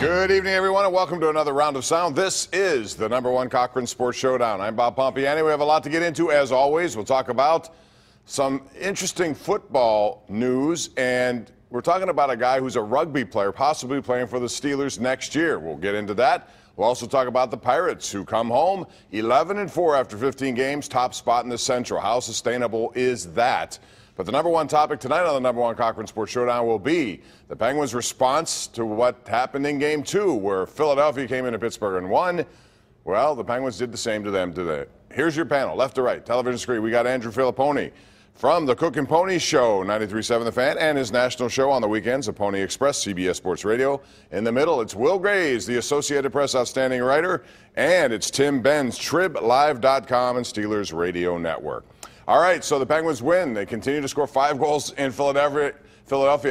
Good evening, everyone, and welcome to another round of sound. This is the #1 Cochran Sports Showdown. I'm Bob Pompeani. We have a lot to get into, as always. We'll talk about some interesting football news, and we're talking about a guy who's a rugby player, possibly playing for the Steelers next year. We'll get into that. We'll also talk about the Pirates, who come home 11-4 after 15 games, top spot in the Central. How sustainable is that? But the #1 topic tonight on the #1 Cochran Sports Showdown will be the Penguins' response to what happened in Game 2, where Philadelphia came into Pittsburgh and won. Well, the Penguins did the same to them today. Here's your panel, left to right, television screen. We got Andrew Fillipponi from the Cochran Show, 93.7 The Fan, and his national show on the weekends, the Pony Express, CBS Sports Radio. In the middle, it's Will Graves, the Associated Press outstanding writer, and it's Tim Benz, TribLive.com and Steelers Radio Network. All right, so the Penguins win. They continue to score 5 goals in Philadelphia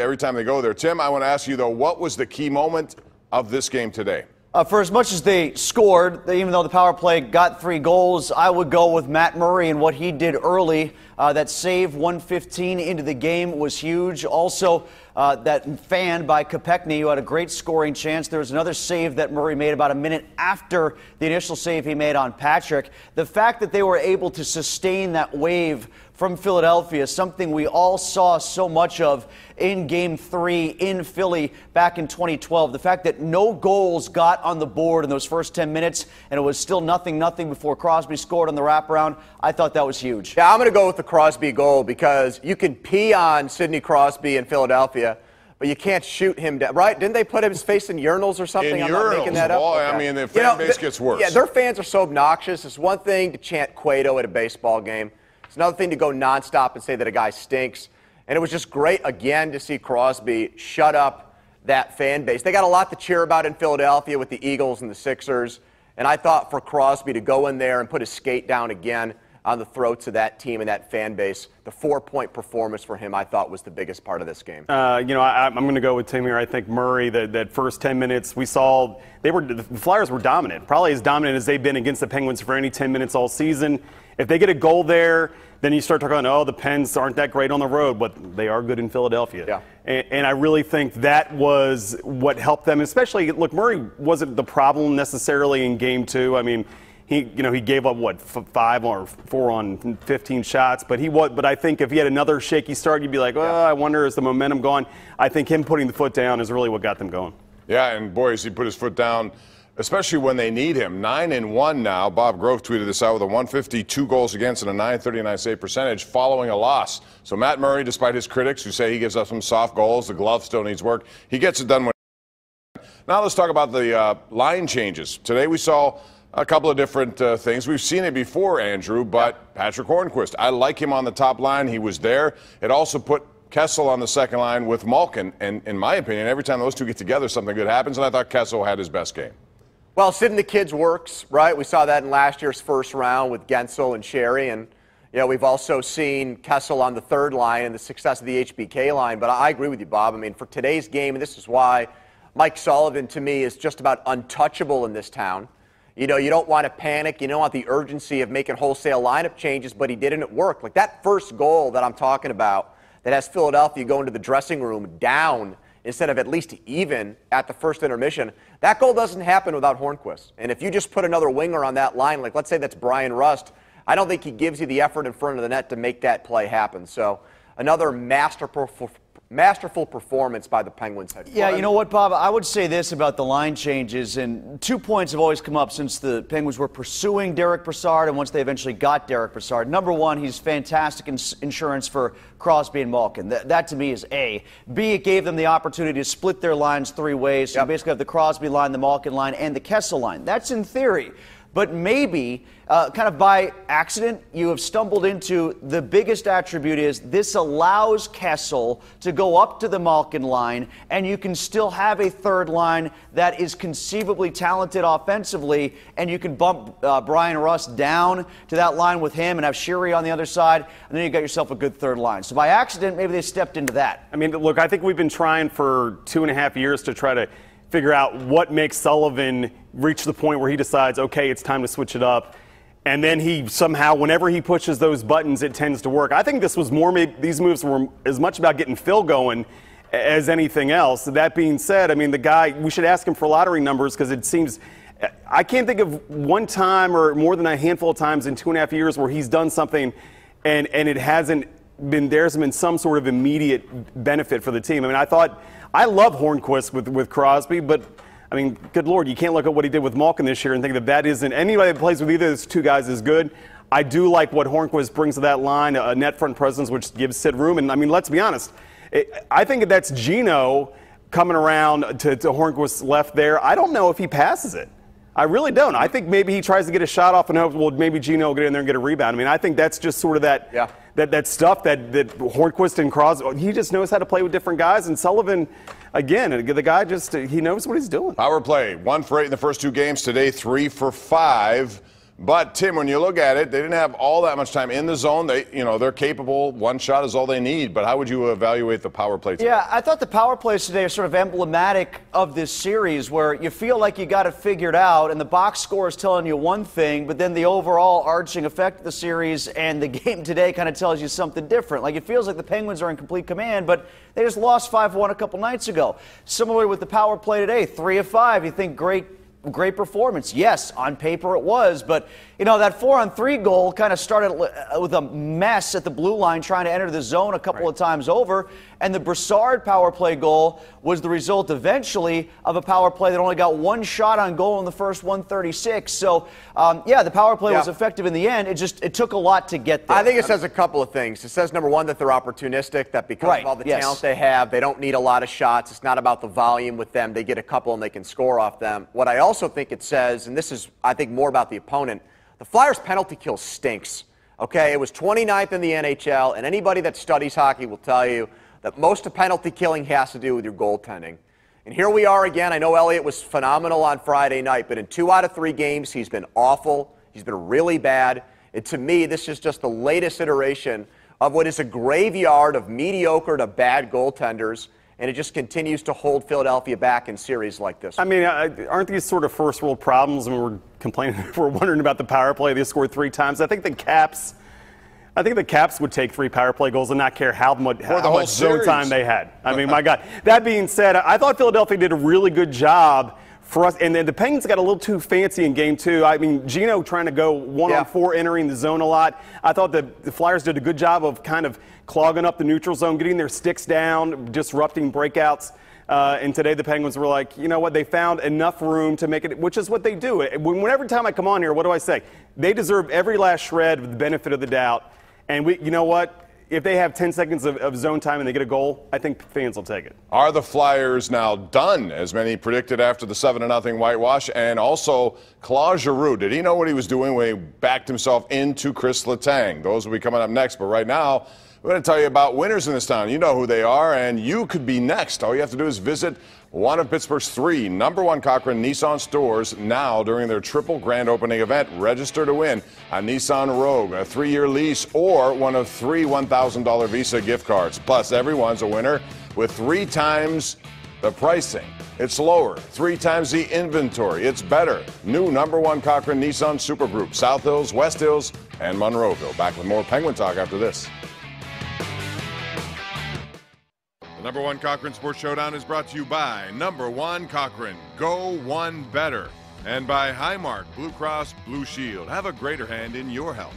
every time they go there. Tim, I want to ask you, though, what was the key moment of this game today? For as much as they scored, even though the power play got 3 goals, I would go with Matt Murray and what he did early. That save 1:15 into the game was huge. Also, that fan by Koepechne, who had a great scoring chance. There was another save that Murray made about a minute after the initial save he made on Patrick. The fact that they were able to sustain that wave from Philadelphia, something we all saw so much of in Game 3 in Philly back in 2012. The fact that no goals got on the board in those first 10 minutes, and it was still 0-0 before Crosby scored on the wraparound, I thought that was huge. Yeah, I'm going to go with the Crosby goal because you can pee on Sidney Crosby in Philadelphia, but you can't shoot him down, right? Didn't they put his face in urinals or something? I'm not making that up. Boy, okay. I mean, the fan base gets worse. Yeah, their fans are so obnoxious. It's one thing to chant Cueto at a baseball game. It's another thing to go nonstop and say that a guy stinks. And it was just great, again, to see Crosby shut up that fan base. They got a lot to cheer about in Philadelphia with the Eagles and the Sixers. And I thought for Crosby to go in there and put his skate down again on the throats of that team and that fan base, the 4-point performance for him, I thought, was the biggest part of this game. I'm going to go with Tim here. I think Murray, that first 10 minutes, we saw the Flyers were dominant, probably as dominant as they've been against the Penguins for any 10 minutes all season. If they get a goal there, then you start talking, oh, the Pens aren't that great on the road, but they are good in Philadelphia. Yeah. And I really think that was what helped them, especially, look, Murray wasn't the problem necessarily in Game 2. I mean, he gave up, 5 or 4 on 15 shots, but I think if he had another shaky start, you'd be like, I wonder, is the momentum gone? I think him putting the foot down is really what got them going. Yeah, and boy, as he put his foot down, especially when they need him. 9-1 now. Bob Grove tweeted this out with a 152 goals against and a 939 save percentage following a loss. So Matt Murray, despite his critics who say he gives up some soft goals, the glove still needs work, he gets it done. Now let's talk about the line changes. Today we saw a couple of different things. We've seen it before, Andrew, but Patrick Hornquist, I like him on the top line. He was there. It also put Kessel on the second line with Malkin. And in my opinion, every time those two get together, something good happens. And I thought Kessel had his best game. Well, sitting the kids works, right? We saw that in last year's first round with Gensel and Sherry. And, we've also seen Kessel on the third line and the success of the HBK line. But I agree with you, Bob. I mean, for today's game, and this is why Mike Sullivan, to me, is just about untouchable in this town. You don't want to panic. You don't want the urgency of making wholesale lineup changes, but he did, and it worked. Like that first goal that I'm talking about that has Philadelphia going to the dressing room down instead of at least even at the first intermission, that goal doesn't happen without Hornquist. And if you just put another winger on that line, like let's say that's Brian Rust, I don't think he gives you the effort in front of the net to make that play happen. So another masterful performance by the Penguins. Yeah, you know what, Bob? I would say this about the line changes, and 2 points have always come up since the Penguins were pursuing Derek Brassard and once they eventually got Derek Brassard. Number one, he's fantastic insurance for Crosby and Malkin. That to me is A. B, it gave them the opportunity to split their lines 3 ways. So you basically have the Crosby line, the Malkin line, and the Kessel line. That's in theory. But maybe, kind of by accident, you have stumbled into the biggest attribute is this allows Kessel to go up to the Malkin line, and you can still have a third line that is conceivably talented offensively, and you can bump Brian Rust down to that line with him and have Sherry on the other side, and then you got yourself a good third line. So by accident, maybe they stepped into that. I mean, look, I think we've been trying for 2.5 years to try to figure out what makes Sullivan reach the point where he decides, okay, it's time to switch it up. And then he somehow, whenever he pushes those buttons, it tends to work. I think this was more, maybe these moves were as much about getting Phil going as anything else. That being said, I mean, the guy, we should ask him for lottery numbers because it seems, I can't think of one time or more than a handful of times in 2.5 years where he's done something and it hasn't been, there's been some sort of immediate benefit for the team. I mean, I love Hornquist with Crosby, but I mean, good Lord, you can't look at what he did with Malkin this year and think that isn't, anybody that plays with either of those two guys is good. I do like what Hornquist brings to that line, a net front presence, which gives Sid room. And I mean, let's be honest, I think that's Gino coming around to Hornquist's left there. I don't know if he passes it. I really don't. I think maybe he tries to get a shot off and hopes, well, maybe Gino will get in there and get a rebound. I mean, I think that's just sort of that stuff that Hornquist and Crosby, he just knows how to play with different guys. And Sullivan, again, the guy he knows what he's doing. Power play, 1 for 8 in the first 2 games today, 3 for 5. But, Tim, when you look at it, they didn't have all that much time in the zone. They're capable. 1 shot is all they need. But how would you evaluate the power play today? Yeah, I thought the power plays today are sort of emblematic of this series where you feel like you got it figured out and the box score is telling you one thing, but then the overall arching effect of the series and the game today kind of tells you something different. Like, it feels like the Penguins are in complete command, but they just lost 5-1 a couple nights ago. Similarly with the power play today, 3 of 5. You think great performance. Yes, on paper it was, but that 4-on-3 goal kind of started with a mess at the blue line trying to enter the zone a couple of times over, and the Brassard power play goal was the result eventually of a power play that only got 1 shot on goal in the first 136. So, the power play was effective in the end. It took a lot to get there. I think it says a couple of things. It says, number one, that they're opportunistic, that because of all the talent they have, they don't need a lot of shots. It's not about the volume with them. They get a couple and they can score off them. What I also think it says, and this is, I think, more about the opponent, the Flyers' penalty kill stinks. Okay, it was 29th in the NHL, and anybody that studies hockey will tell you that most of penalty killing has to do with your goaltending. And here we are again. I know Elliott was phenomenal on Friday night, but in 2 out of 3 games, he's been awful. He's been really bad. And to me, this is just the latest iteration of what is a graveyard of mediocre to bad goaltenders, and it just continues to hold Philadelphia back in series like this. I mean, aren't these sort of first world problems? I mean, we're complaining, we're wondering about the power play. They scored 3 times. I think the Caps would take 3 power play goals and not care how much zone time they had. I mean, my God. That being said, I thought Philadelphia did a really good job for us. And then the Penguins got a little too fancy in game 2. I mean, Gino trying to go 1-on-4, entering the zone a lot. I thought the Flyers did a good job of kind of clogging up the neutral zone, getting their sticks down, disrupting breakouts. And today the Penguins were like, you know what, they found enough room to make it, which is what they do. Whenever time I come on here, what do I say? They deserve every last shred of the benefit of the doubt. And you know what? If they have 10 seconds of zone time and they get a goal, I think fans will take it. Are the Flyers now done, as many predicted after the 7-0 whitewash? And also, Claude Giroux, did he know what he was doing when he backed himself into Chris Letang? Those will be coming up next. But right now, we're going to tell you about winners in this town. You know who they are, and you could be next. All you have to do is visit one of Pittsburgh's 3 #1 Cochran Nissan stores now during their triple grand opening event. Register to win a Nissan Rogue, a 3-year lease, or one of 3 $1,000 Visa gift cards. Plus, everyone's a winner with 3 times the pricing. It's lower, 3 times the inventory. It's better. New #1 Cochran Nissan Super Group, South Hills, West Hills, and Monroeville. Back with more Penguin Talk after this. The #1 Cochran Sports Showdown is brought to you by #1 Cochran, Go One Better, and by Highmark Blue Cross Blue Shield. Have a greater hand in your health.